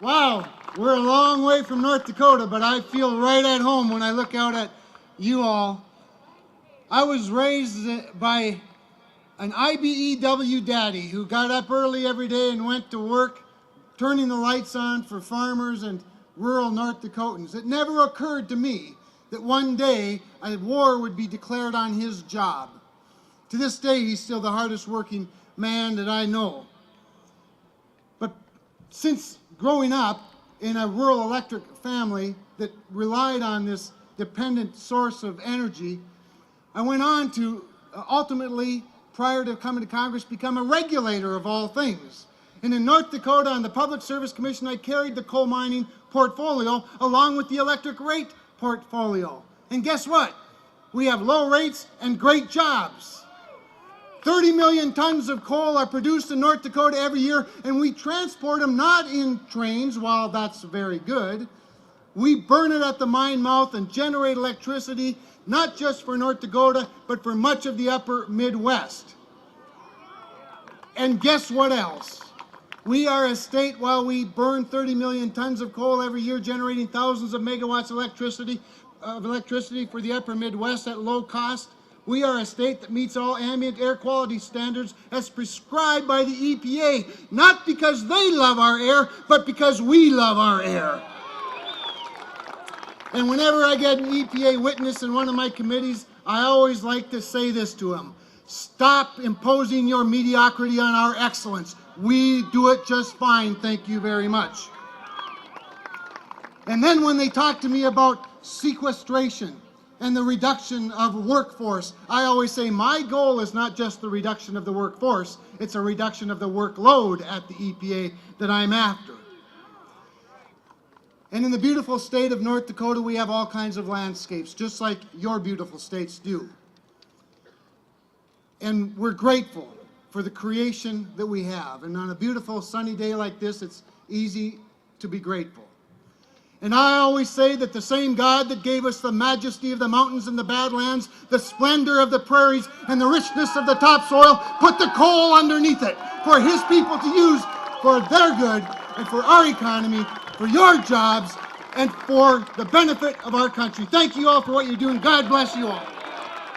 Wow, we're a long way from North Dakota, but I feel right at home when I look out at you all. I was raised by an IBEW daddy who got up early every day and went to work, turning the lights on for farmers and rural North Dakotans. It never occurred to me that one day a war would be declared on his job. To this day, he's still the hardest working man that I know. But since growing up in a rural electric family that relied on this dependent source of energy, I went on to ultimately, prior to coming to Congress, become a regulator of all things. And in North Dakota, on the Public Service Commission, I carried the coal mining portfolio along with the electric rate portfolio. And guess what? We have low rates and great jobs. 30 million tons of coal are produced in North Dakota every year, and we transport them not in trains, while that's very good. We burn it at the mine mouth and generate electricity, not just for North Dakota, but for much of the upper Midwest. And guess what else? We are a state, while we burn 30 million tons of coal every year, generating thousands of megawatts of electricity for the upper Midwest at low cost. We are a state that meets all ambient air quality standards as prescribed by the EPA, not because they love our air, but because we love our air. And whenever I get an EPA witness in one of my committees, I always like to say this to them: stop imposing your mediocrity on our excellence. We do it just fine, thank you very much. And then when they talk to me about sequestration and the reduction of workforce, I always say my goal is not just the reduction of the workforce, it's a reduction of the workload at the EPA that I'm after. And in the beautiful state of North Dakota, we have all kinds of landscapes, just like your beautiful states do. And we're grateful for the creation that we have. And on a beautiful sunny day like this, it's easy to be grateful. And I always say that the same God that gave us the majesty of the mountains and the badlands, the splendor of the prairies, and the richness of the topsoil, put the coal underneath it for his people to use for their good and for our economy, for your jobs, and for the benefit of our country. Thank you all for what you're doing. God bless you all.